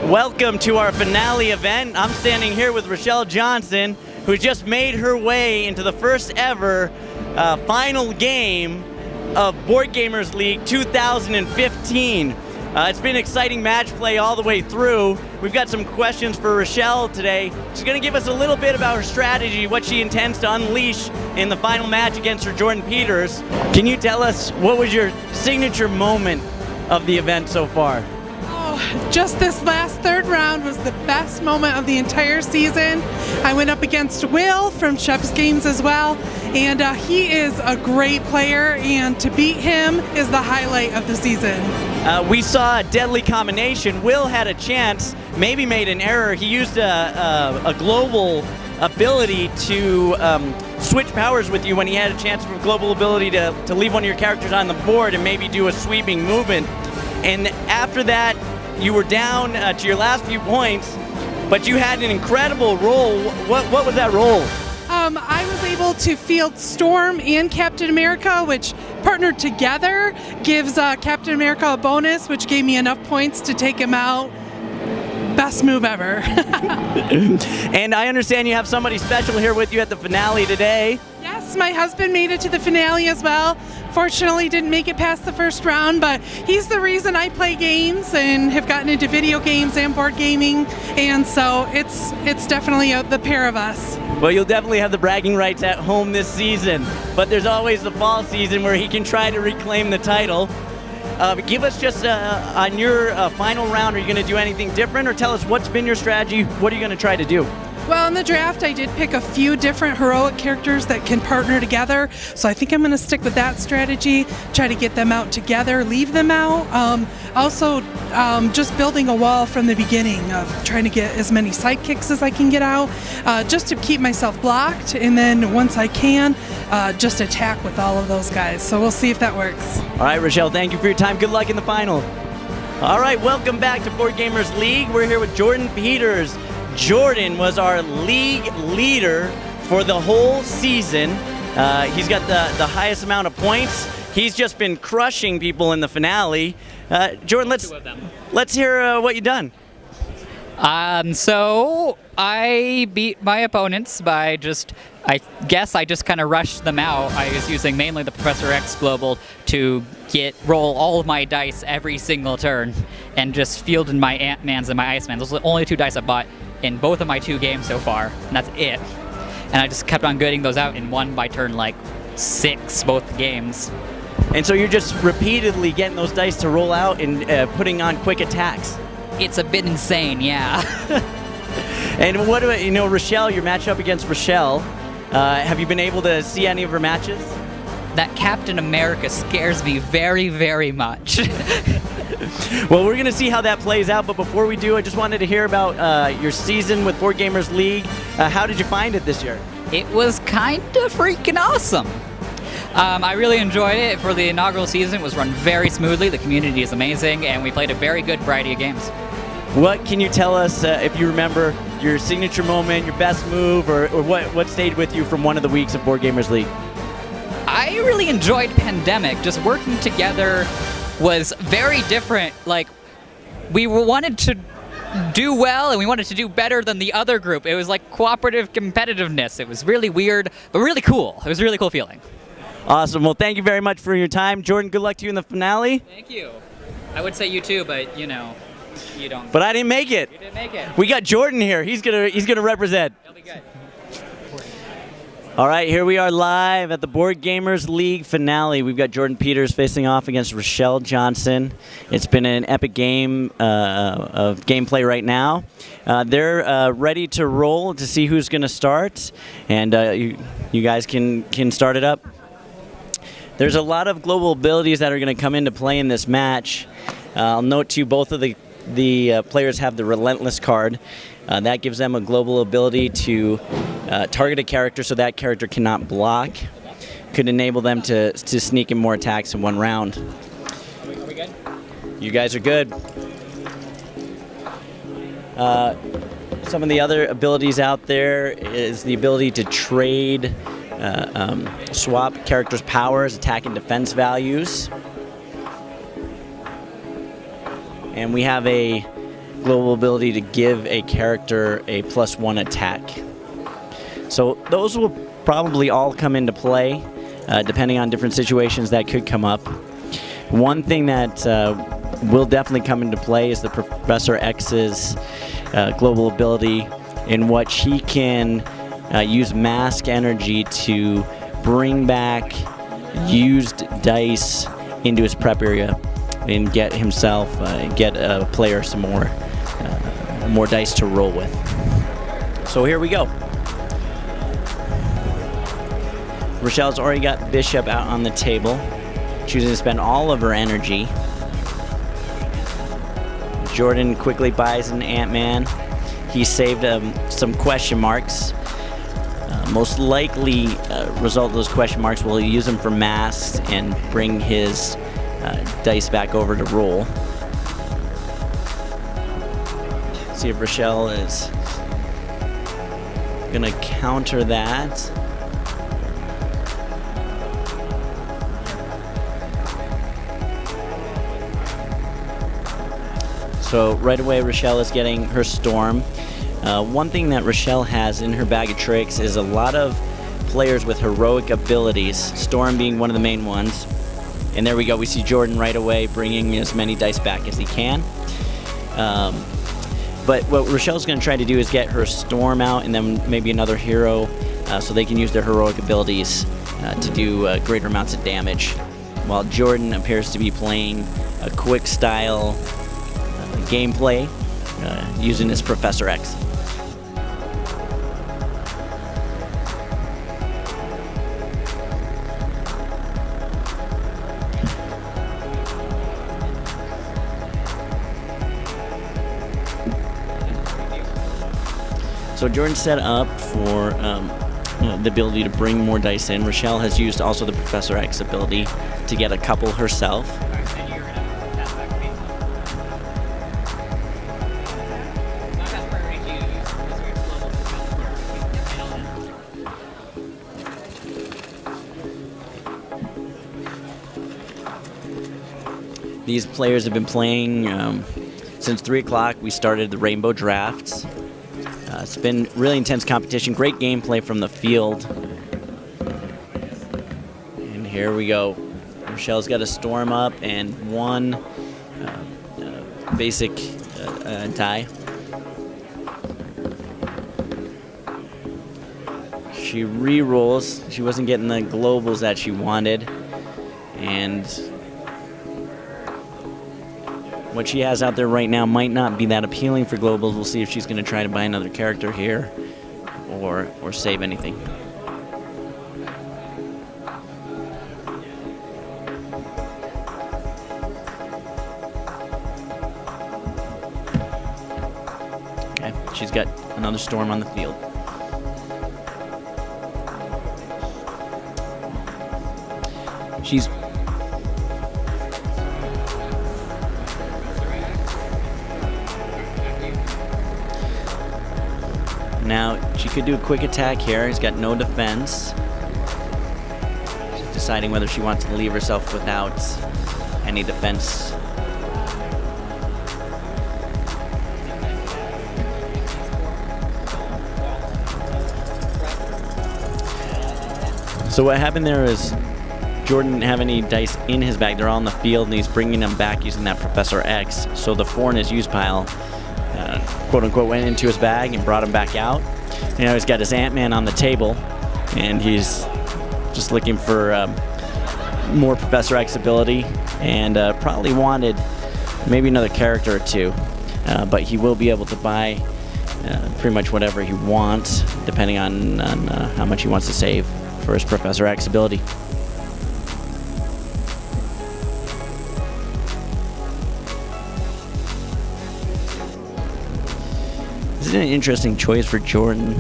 Welcome to our finale event. I'm standing here with Rochelle Johnson, who just made her way into the first ever final game of Board Gamers League 2015. It's been exciting match play all the way through. We've got some questions for Rochelle today. She's going to give us a little bit about her strategy, what she intends to unleash in the final match against her Jordan Peters. Can you tell us what was your signature moment of the event so far? Just this last third round was the best moment of the entire season. I went up against Will from Chef's Games as well, and he is a great player, and to beat him is the highlight of the season. We saw a deadly combination. Will had a chance, maybe made an error. He used a global ability to switch powers with you when he had a chance for global ability to leave one of your characters on the board and maybe do a sweeping movement. And after that, you were down to your last few points, but you had an incredible roll. What was that roll? I was able to field Storm and Captain America, which partnered together gives Captain America a bonus, which gave me enough points to take him out. Best move ever. And I understand you have somebody special here with you at the finale today. Yes, my husband made it to the finale as well. Fortunately, didn't make it past the first round, but he's the reason I play games and have gotten into video games and board gaming, and so it's definitely the pair of us. Well, you'll definitely have the bragging rights at home this season, but there's always the fall season where he can try to reclaim the title. Give us just on your final round, are you going to do anything different, or tell us what's been your strategy? What are you going to try to do? Well, in the draft, I did pick a few different heroic characters that can partner together, so I think I'm going to stick with that strategy, try to get them out together, leave them out. Also, just building a wall from the beginning of trying to get as many sidekicks as I can get out, just to keep myself blocked, and then once I can, just attack with all of those guys. So we'll see if that works. All right, Rochelle, thank you for your time. Good luck in the final. All right, welcome back to Board Gamers League. We're here with Jordan Peters. Jordan was our league leader for the whole season. He's got the highest amount of points. He's just been crushing people in the finale. Jordan, let's hear what you've done. So I beat my opponents by I guess I just kind of rushed them out. I was using mainly the Professor X Global to roll all of my dice every single turn and just fielded my Ant-Mans and my Icemans. Those are the only two dice I bought in both of my 2 games so far, and that's it. And I just kept on getting those out and won by turn like 6 both games. And so you're just repeatedly getting those dice to roll out and putting on quick attacks. It's a bit insane, yeah. And what about, Rochelle, your matchup against Rochelle, have you been able to see any of her matches? That Captain America scares me very, very much. Well, we're going to see how that plays out, but before we do, I just wanted to hear about your season with Board Gamers League. How did you find it this year? It was kind of freaking awesome. I really enjoyed it. For the inaugural season, it was run very smoothly. The community is amazing, and we played a very good variety of games. What can you tell us, if you remember, your signature moment, your best move, or what stayed with you from one of the weeks of Board Gamers League? I really enjoyed Pandemic. Just working together was very different. Like, we wanted to do well, and we wanted to do better than the other group. It was like cooperative competitiveness. It was really weird, but really cool. It was a really cool feeling. Awesome. Well, thank you very much for your time. Jordan, good luck to you in the finale. Thank you. I would say you too, but you don't. But I didn't make it. You didn't make it. We got Jordan here. He's gonna represent. That'll be good. All right, here we are live at the Board Gamers League finale. We've got Jordan Peters facing off against Rochelle Johnson. It's been an epic game of gameplay right now. They're ready to roll to see who's going to start, and you guys can start it up. There's a lot of global abilities that are going to come into play in this match. I'll note to you both of the players have the Relentless card. That gives them a global ability to target a character so that character cannot block. Could enable them to sneak in more attacks in one round. Are we good? You guys are good. Some of the other abilities out there is the ability to trade, swap characters' powers, attack and defense values. And we have a global ability to give a character a +1 attack. So those will probably all come into play, depending on different situations that could come up. One thing that will definitely come into play is the Professor X's global ability, in which he can use mask energy to bring back used dice into his prep area and get himself, get a player some more dice to roll with. So here we go. Rochelle's already got Bishop out on the table, choosing to spend all of her energy. Jordan quickly buys an Ant-Man. He saved some question marks. Most likely result of those question marks will use them for masks and bring his dice back over to roll. See if Rochelle is gonna counter that. So right away Rochelle is getting her Storm. One thing that Rochelle has in her bag of tricks is a lot of players with heroic abilities, Storm being one of the main ones. And there we go, we see Jordan right away bringing as many dice back as he can. But what Rochelle's going to try to do is get her Storm out and then maybe another hero so they can use their heroic abilities to do greater amounts of damage. While Jordan appears to be playing a quick style gameplay using his Professor X. So Jordan's set up for the ability to bring more dice in. Rochelle has used also the Professor X ability to get a couple herself. These players have been playing since 3 o'clock. We started the Rainbow Drafts. It's been really intense competition, great gameplay from the field. And here we go. Rochelle's got a Storm up and one basic die. She re-rolls. She wasn't getting the globals that she wanted. And what she has out there right now might not be that appealing for globals. We'll see if she's going to try to buy another character here or save anything. Okay, she's got another Storm on the field. She's now, she could do a quick attack here. He's got no defense. She's deciding whether she wants to leave herself without any defense. So what happened there is Jordan didn't have any dice in his bag. They're all in the field, and he's bringing them back using that Professor X. So the 4 in his use pile quote-unquote went into his bag and brought him back out. And now he's got his Ant-Man on the table, and he's just looking for more Professor X ability, and probably wanted maybe another character or two. But he will be able to buy pretty much whatever he wants, depending on how much he wants to save for his Professor X ability. This is an interesting choice for Jordan.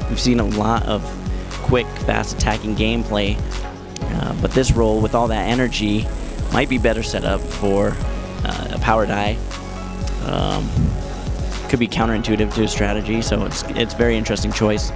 We've seen a lot of quick, fast attacking gameplay, but this role with all that energy might be better set up for a power die. Could be counterintuitive to his strategy, so it's a very interesting choice.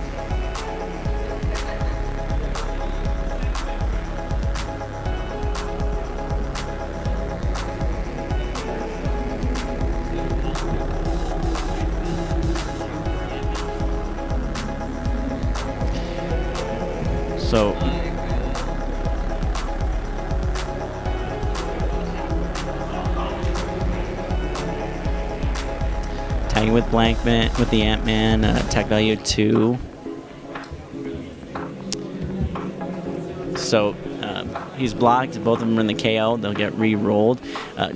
So tagging with Blankman with the Ant-Man, attack value 2. So he's blocked. Both of them are in the KO. They'll get re-rolled.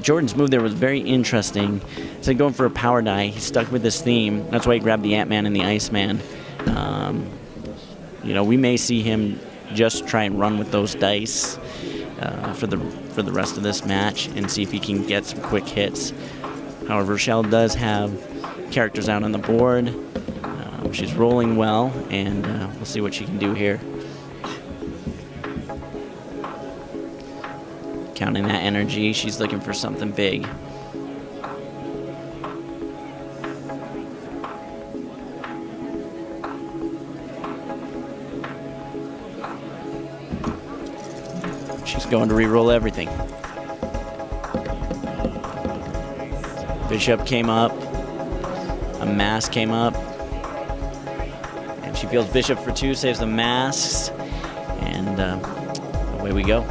Jordan's move there was very interesting. Instead of going for a power die, he stuck with this theme. That's why he grabbed the Ant-Man and the Iceman. You know, we may see him just try and run with those dice for the rest of this match and see if he can get some quick hits. However, Rochelle does have characters out on the board. She's rolling well, and we'll see what she can do here. Counting that energy, she's looking for something big. She's going to re-roll everything. Bishop came up. A mask came up. And she feels Bishop for 2, saves the masks. And away we go.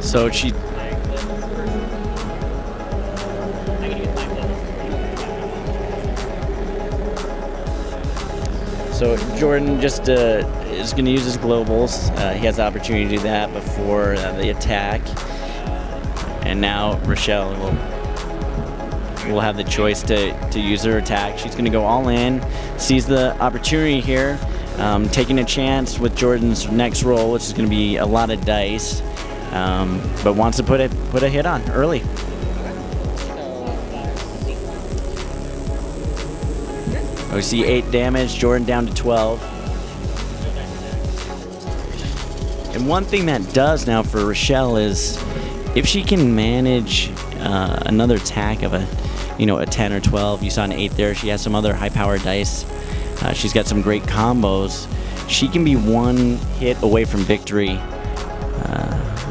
So she. So Jordan just is going to use his globals. He has the opportunity to do that before the attack. And now Rochelle will have the choice to use her attack. She's going to go all in, sees the opportunity here, taking a chance with Jordan's next roll, which is going to be a lot of dice. But wants to put a hit on early. We see 8 damage, Jordan down to 12. And one thing that does now for Rochelle is if she can manage another attack of a 10 or 12. You saw an 8 there. She has some other high-powered dice. She's got some great combos. She can be one hit away from victory.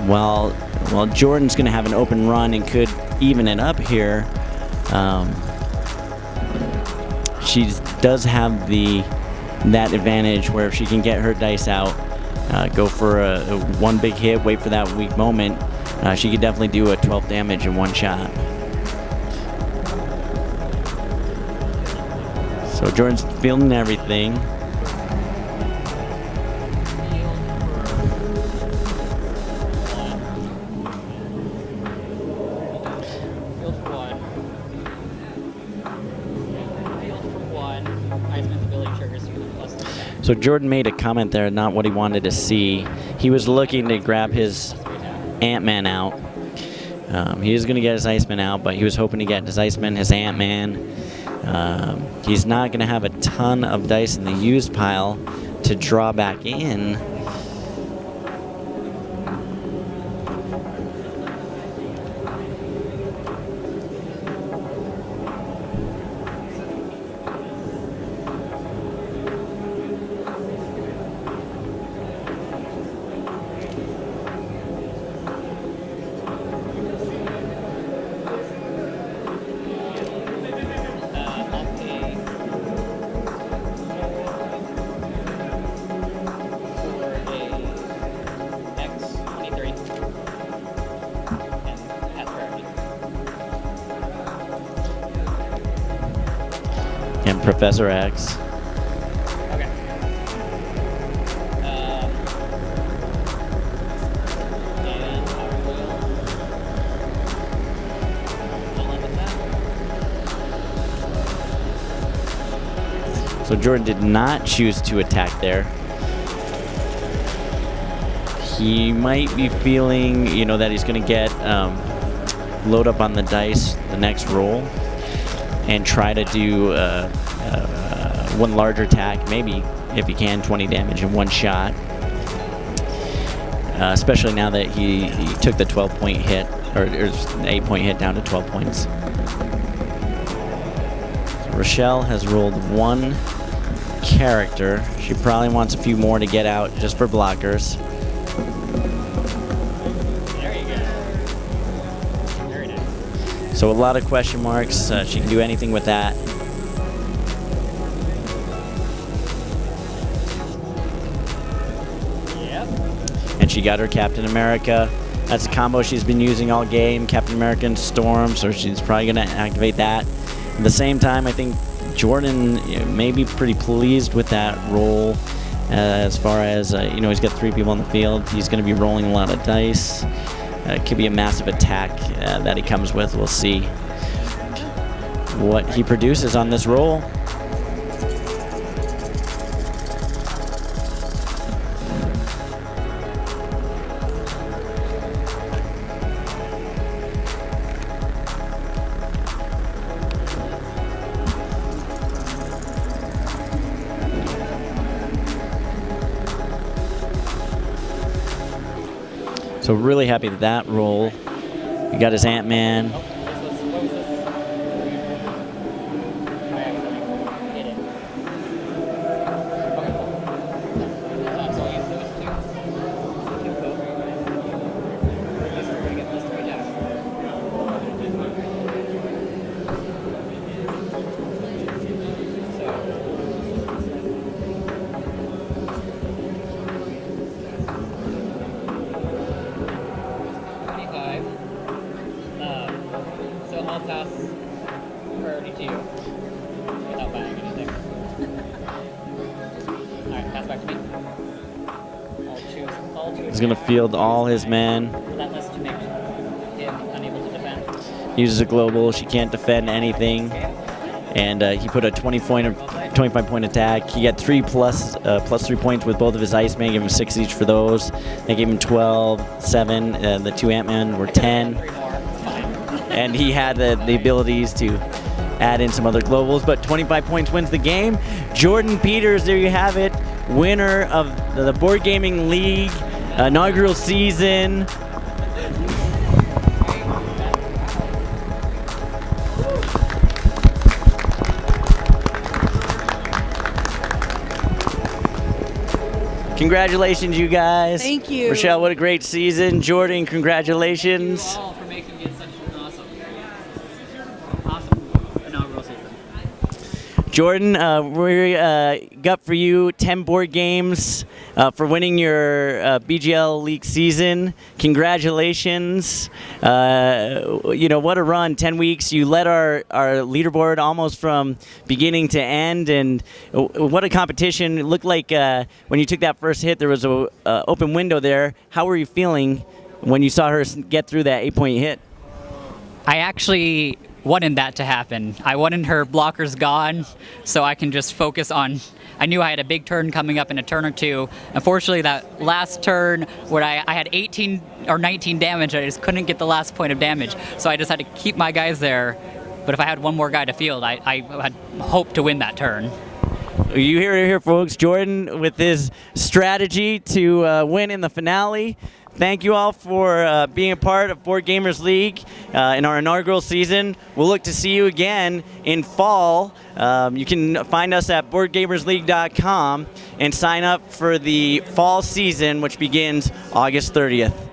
While Jordan's going to have an open run and could even it up here, she does have that advantage where if she can get her dice out, go for a one big hit, wait for that weak moment, she could definitely do a 12 damage in one shot. So Jordan's feeling everything. So Jordan made a comment there, not what he wanted to see. He was looking to grab his Ant-Man out. He is going to get his Iceman out, but he was hoping to get his Iceman, his Ant-Man. He's not going to have a ton of dice in the used pile to draw back in. And Professor X. Okay. And I will end with that. So Jordan did not choose to attack there. He might be feeling, that he's going to get load up on the dice the next roll and try to do one larger attack, maybe, if he can, 20 damage in one shot. Especially now that he took the 12-point hit, or 8-point hit down to 12 points. Rochelle has rolled 1 character. She probably wants a few more to get out just for blockers. There you go. Very nice. So a lot of question marks. She can do anything with that. And she got her Captain America. That's a combo she's been using all game, Captain America and Storm, so she's probably going to activate that. At the same time, I think Jordan may be pretty pleased with that roll as far as, he's got 3 people on the field. He's going to be rolling a lot of dice. It could be a massive attack that he comes with. We'll see what he produces on this roll. So really happy with that roll. He got his Ant-Man. I'll pass priority to you without buying anything. Alright, pass back to me. I'll choose. He's going to field all his men. Relentless to make him unable to defend. Uses a global. She can't defend anything. And he put a 25-point attack. He got 3 plus 3 points with both of his Iceman. Gave him 6 each for those. They gave him 12, 7. The 2 Ant-Man were 10. And he had the abilities to add in some other globals, but 25 points wins the game. Jordan Peters, there you have it, winner of the Board Gaming League inaugural season. Congratulations, you guys. Thank you. Rochelle, what a great season. Jordan, congratulations. Thank you all for making it such an awesome inaugural season. Jordan, we got for you 10 board games for winning your BGL League season. Congratulations. What a run. 10 weeks. You led our leaderboard almost from beginning to end, and what a competition. It looked like when you took that first hit, there was an open window there. How were you feeling when you saw her get through that 8-point hit? I actually wanted that to happen. I wanted her blockers gone so I can just focus on, I knew I had a big turn coming up in a turn or two. Unfortunately, that last turn where I had 18 or 19 damage, I just couldn't get the last point of damage. So I just had to keep my guys there. But if I had one more guy to field, I had hoped to win that turn. You hear it here, folks. Jordan with his strategy to win in the finale. Thank you all for being a part of Board Gamers League in our inaugural season. We'll look to see you again in fall. You can find us at boardgamersleague.com and sign up for the fall season, which begins August 30th.